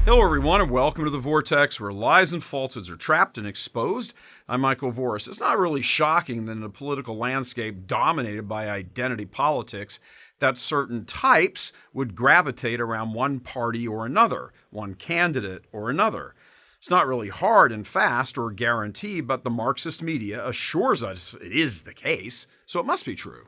Hello, everyone, and welcome to the Vortex, where lies and falsehoods are trapped and exposed. I'm Michael Voris. It's not really shocking that in a political landscape dominated by identity politics, that certain types would gravitate around one party or another, one candidate or another. It's not really hard and fast or guaranteed, but the Marxist media assures us it is the case, so it must be true.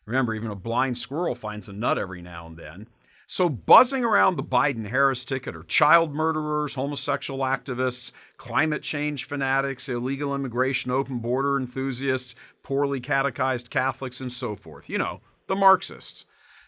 Remember, even a blind squirrel finds a nut every now and then. So buzzing around the Biden-Harris ticket are child murderers, homosexual activists, climate change fanatics, illegal immigration, open border enthusiasts, poorly catechized Catholics, and so forth. You know, the Marxists.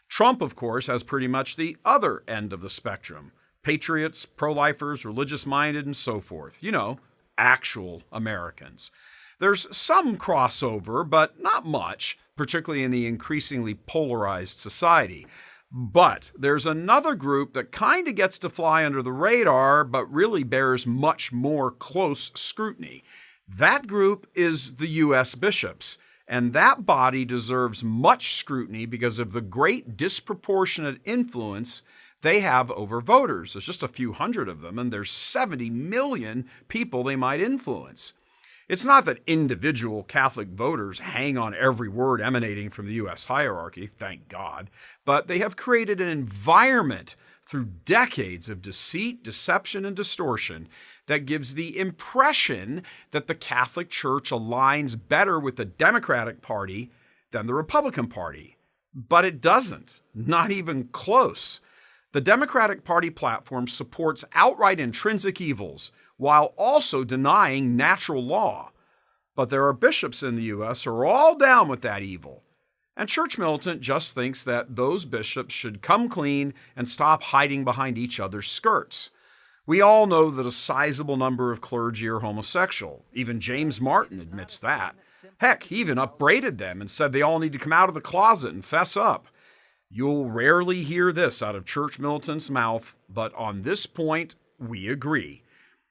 Trump, of course, has pretty much the other end of the spectrum. Patriots, pro-lifers, religious-minded, and so forth. You know, actual Americans. There's some crossover, but not much, particularly in the increasingly polarized society. But there's another group that kind of gets to fly under the radar, but really bears much more close scrutiny. That group is the U.S. bishops, and that body deserves much scrutiny because of the great disproportionate influence they have over voters. There's just a few hundred of them, and there's 70 million people they might influence. It's not that individual Catholic voters hang on every word emanating from the U.S. hierarchy, thank God, but they have created an environment through decades of deceit, deception, and distortion that gives the impression that the Catholic Church aligns better with the Democratic Party than the Republican Party. But it doesn't, not even close. The Democratic Party platform supports outright intrinsic evils while also denying natural law. But there are bishops in the U.S. who are all down with that evil. And Church Militant just thinks that those bishops should come clean and stop hiding behind each other's skirts. We all know that a sizable number of clergy are homosexual. Even James Martin admits that. Heck, he even upbraided them and said they all need to come out of the closet and fess up. You'll rarely hear this out of Church Militant's mouth, but on this point, we agree.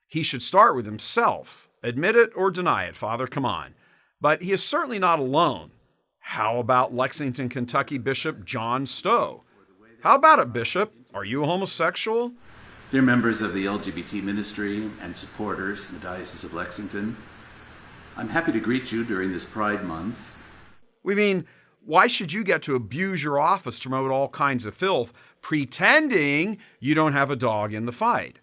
He should start with himself. Admit it or deny it, Father, come on. But he is certainly not alone. How about Lexington, Kentucky Bishop John Stowe? How about it, Bishop? Are you a homosexual? Dear members of the LGBT ministry and supporters in the Diocese of Lexington, I'm happy to greet you during this Pride Month. We mean, why should you get to abuse your office to promote all kinds of filth, pretending you don't have a dog in the fight?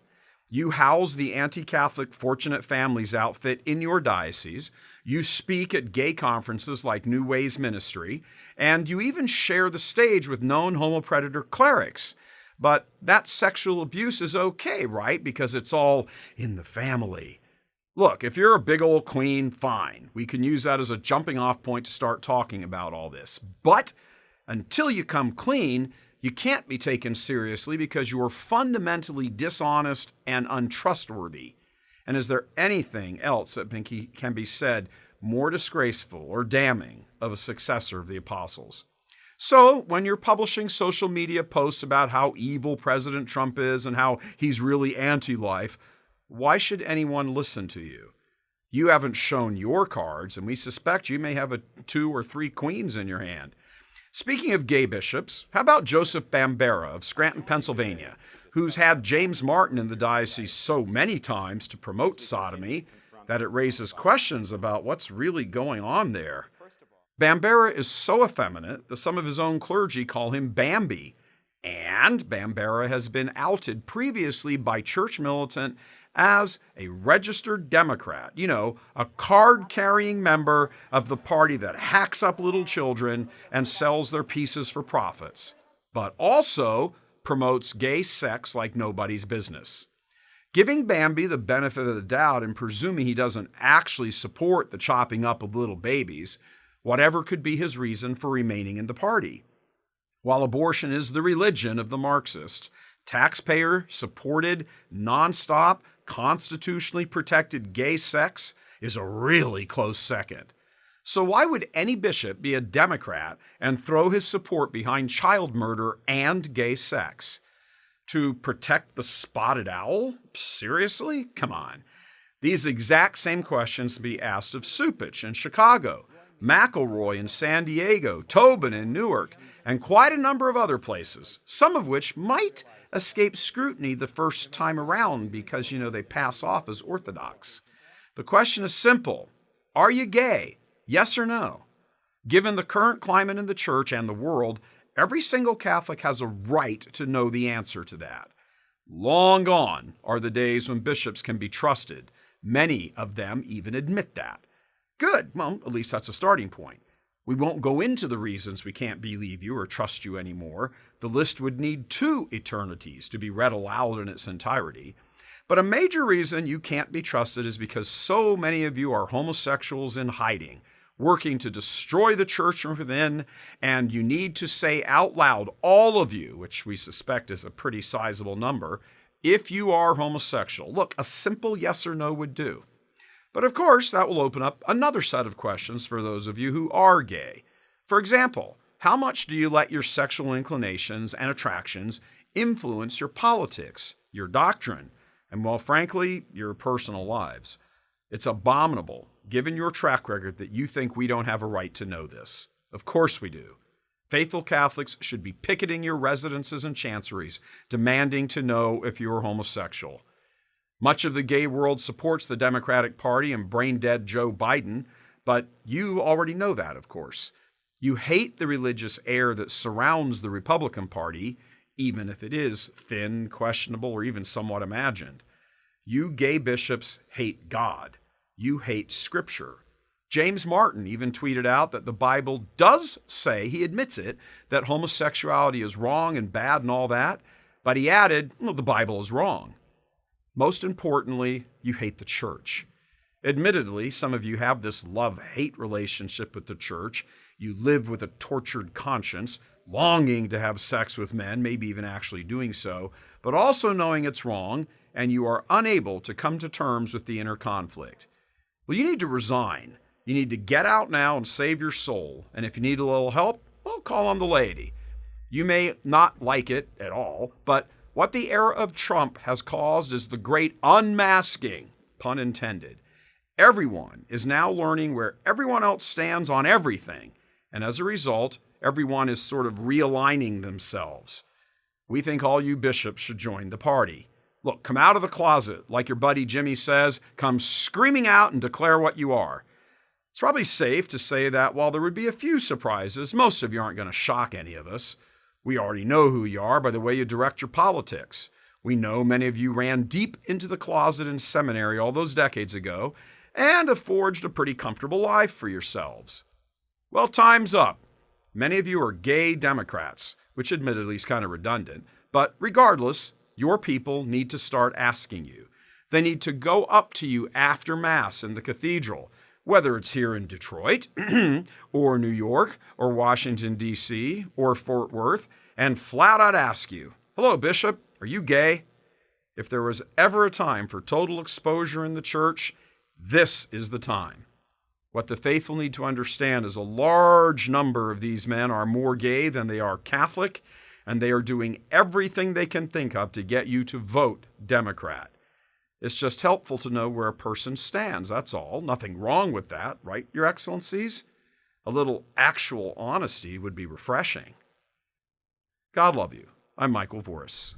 You house the anti-Catholic Fortunate Families outfit in your diocese. You speak at gay conferences like New Ways Ministry, and you even share the stage with known homopredator clerics. But that sexual abuse is okay, right? Because it's all in the family. Look, if you're a big old queen, fine. We can use that as a jumping off point to start talking about all this. But until you come clean, you can't be taken seriously because you are fundamentally dishonest and untrustworthy. And is there anything else that can be said more disgraceful or damning of a successor of the apostles? So when you're publishing social media posts about how evil President Trump is and how he's really anti-life, why should anyone listen to you? You haven't shown your cards, and we suspect you may have 2 or 3 queens in your hand. Speaking of gay bishops, how about Joseph Bambera of Scranton, Pennsylvania, who's had James Martin in the diocese so many times to promote sodomy that it raises questions about what's really going on there. Bambera is so effeminate that some of his own clergy call him Bambi. And Bambera has been outed previously by Church Militant as a registered Democrat, a card-carrying member of the party that hacks up little children and sells their pieces for profits, but also promotes gay sex like nobody's business. Giving Bambi the benefit of the doubt and presuming he doesn't actually support the chopping up of little babies, whatever could be his reason for remaining in the party. While abortion is the religion of the Marxists, taxpayer-supported, nonstop, constitutionally protected gay sex is a really close second. So why would any bishop be a Democrat and throw his support behind child murder and gay sex? To protect the spotted owl? Seriously? Come on. These exact same questions be asked of Supich in Chicago. McElroy in San Diego, Tobin in Newark, and quite a number of other places, some of which might escape scrutiny the first time around because, they pass off as orthodox. The question is simple. Are you gay? Yes or no? Given the current climate in the church and the world, every single Catholic has a right to know the answer to that. Long gone are the days when bishops can be trusted. Many of them even admit that. Good. Well, at least that's a starting point. We won't go into the reasons we can't believe you or trust you anymore. The list would need 2 eternities to be read aloud in its entirety. But a major reason you can't be trusted is because so many of you are homosexuals in hiding, working to destroy the church from within, and you need to say out loud, all of you, which we suspect is a pretty sizable number, if you are homosexual. Look, a simple yes or no would do. But of course, that will open up another set of questions for those of you who are gay. For example, how much do you let your sexual inclinations and attractions influence your politics, your doctrine, and, well, frankly, your personal lives? It's abominable, given your track record, that you think we don't have a right to know this. Of course we do. Faithful Catholics should be picketing your residences and chanceries, demanding to know if you are homosexual. Much of the gay world supports the Democratic Party and brain-dead Joe Biden, but you already know that, of course. You hate the religious air that surrounds the Republican Party, even if it is thin, questionable, or even somewhat imagined. You gay bishops hate God. You hate Scripture. James Martin even tweeted out that the Bible does say, he admits it, that homosexuality is wrong and bad and all that, but he added, well, the Bible is wrong. Most importantly, you hate the church. Admittedly, some of you have this love-hate relationship with the church. You live with a tortured conscience, longing to have sex with men, maybe even actually doing so, but also knowing it's wrong, and you are unable to come to terms with the inner conflict. Well, you need to resign. You need to get out now and save your soul. And if you need a little help, well, call on the laity. You may not like it at all, but what the era of Trump has caused is the great unmasking, pun intended. Everyone is now learning where everyone else stands on everything, and as a result, everyone is sort of realigning themselves. We think all you bishops should join the party. Look, come out of the closet, like your buddy Jimmy says, come screaming out and declare what you are. It's probably safe to say that while there would be a few surprises, most of you aren't going to shock any of us. We already know who you are by the way you direct your politics. We know many of you ran deep into the closet in seminary all those decades ago and have forged a pretty comfortable life for yourselves. Well, time's up. Many of you are gay Democrats, which admittedly is kind of redundant, but regardless, your people need to start asking you. They need to go up to you after Mass in the cathedral, whether it's here in Detroit or New York or Washington, D.C. or Fort Worth, and flat out ask you, hello, Bishop, are you gay? If there was ever a time for total exposure in the church, this is the time. What the faithful need to understand is a large number of these men are more gay than they are Catholic, and they are doing everything they can think of to get you to vote Democrat. It's just helpful to know where a person stands, that's all. Nothing wrong with that, right, Your Excellencies? A little actual honesty would be refreshing. God love you. I'm Michael Voris.